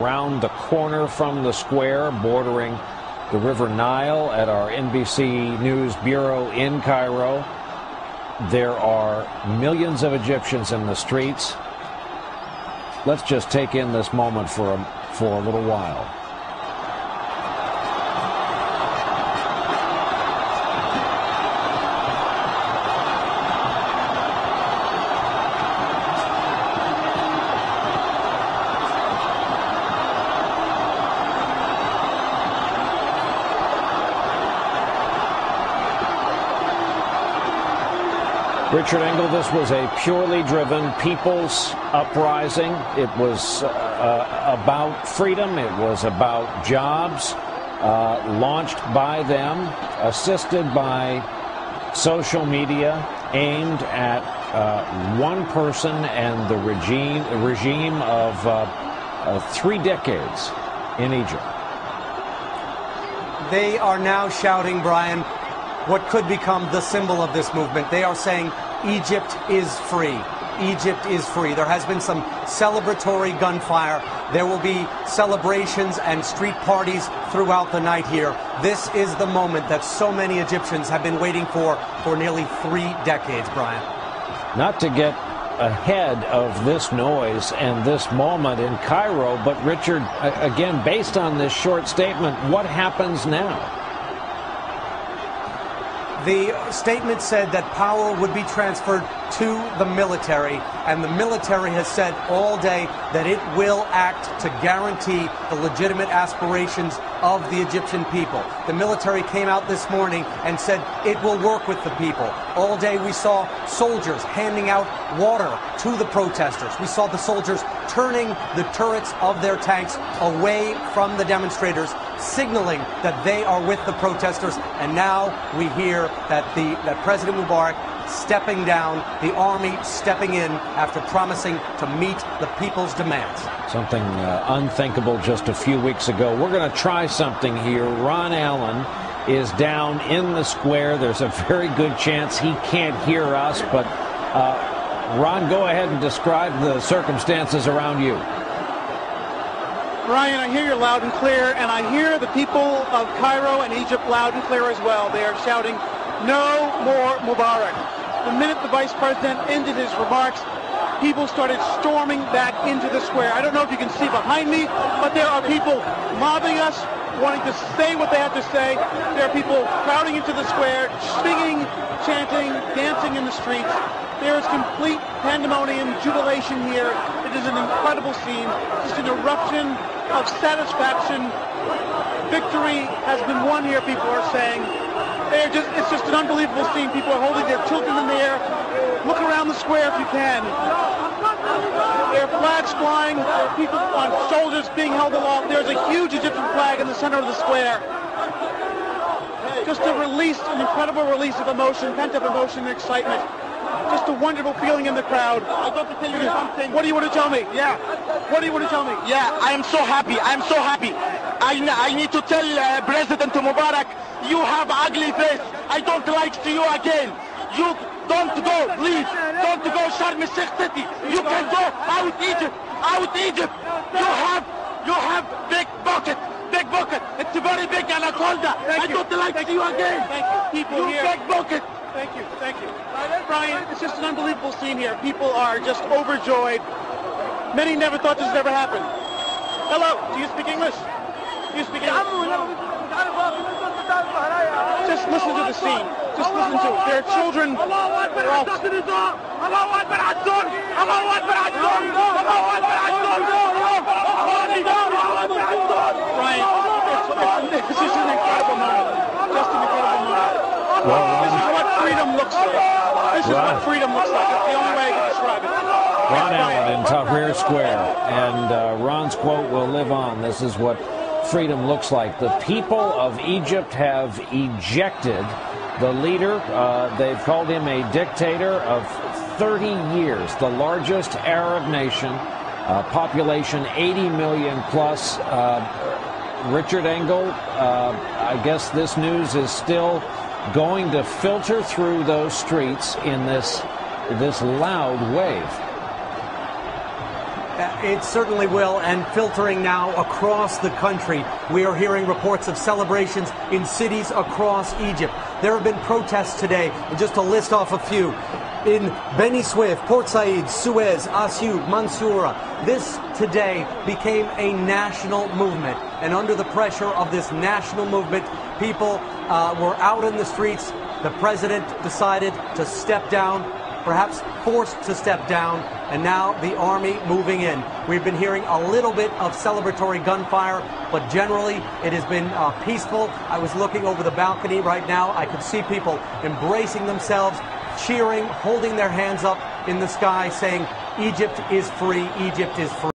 Around the corner from the square, bordering the River Nile at our NBC News Bureau in Cairo, there are millions of Egyptians in the streets. Let's just take in this moment for a little while. Richard Engel, this was a purely driven people's uprising. It was about freedom. It was about jobs, launched by them, assisted by social media, aimed at one person and the regime of 3 decades in Egypt. They are now shouting, Brian, what could become the symbol of this movement. They are saying, Egypt is free. Egypt is free. There has been some celebratory gunfire. There will be celebrations and street parties throughout the night here. This is the moment that so many Egyptians have been waiting for nearly 3 decades, Brian. Not to get ahead of this noise and this moment in Cairo, but Richard, again, based on this short statement, what happens now? The statement said that power would be transferred to the military, and the military has said all day that it will act to guarantee the legitimate aspirations of the Egyptian people. The military came out this morning and said it will work with the people. All day we saw soldiers handing out water to the protesters. We saw the soldiers turning the turrets of their tanks away from the demonstrators, signaling that they are with the protesters. And now we hear that President Mubarak stepping down, the army stepping in after promising to meet the people's demands. Something unthinkable just a few weeks ago. We're going to try something here. Ron Allen is down in the square. There's a very good chance he can't hear us, but Ron, go ahead and describe the circumstances around you. Ryan, I hear you loud and clear, and I hear the people of Cairo and Egypt loud and clear as well. They are shouting, "No more Mubarak." The minute the vice president ended his remarks, people started storming back into the square. I don't know if you can see behind me, but there are people mobbing us, wanting to say what they have to say. There are people crowding into the square, singing, chanting, dancing in the streets. There is complete pandemonium, jubilation here. It is an incredible scene, just an eruption of satisfaction. Victory has been won here, people are saying. It's just an unbelievable scene. People are holding their children in the air. Look around the square if you can. There are flags flying. There are people on shoulders being held aloft. There's a huge Egyptian flag in the center of the square. Just a release, an incredible release of emotion, pent-up emotion and excitement. Just a wonderful feeling in the crowd. I'd love to tell you something. What do you want to tell me? Yeah. What do you want to tell me? Yeah, I am so happy. I'm so happy. I need to tell President Mubarak, you have ugly face. I don't like to see you again. You don't go, please. Don't go Sharm el-Sheikh city. You can go out Egypt. Out Egypt. You have big bucket. Big bucket. It's very big anaconda. I don't like to see you again. Thank you. People you here. Big bucket. Thank you. Thank you. Brian, it's just an unbelievable scene here. People are just overjoyed. Many never thought this would ever happen. Hello. Do you speak English? Do you speak English? Just listen to the scene. Just listen to it. There are children. Brian, this is an incredible moment. Just an incredible moment. This is what freedom looks like. This is what freedom looks like. It's the only way I can describe it. Ron Allen in Tahrir Square, and Ron's quote will live on. This is what freedom looks like. The people of Egypt have ejected the leader. They've called him a dictator of 30 years, the largest Arab nation, population 80 million plus. Richard Engel, I guess this news is still going to filter through those streets in this loud wave. It certainly will, and filtering now across the country. We are hearing reports of celebrations in cities across Egypt. There have been protests today, and just to list off a few, in Beni Suef, Port Said, Suez, Asyut, Mansoura. This today became a national movement, and under the pressure of this national movement, people were out in the streets. The president decided to step down, perhaps forced to step down, and now the army moving in. We've been hearing a little bit of celebratory gunfire, but generally it has been peaceful. I was looking over the balcony right now. I could see people embracing themselves, cheering, holding their hands up in the sky, saying, Egypt is free, Egypt is free.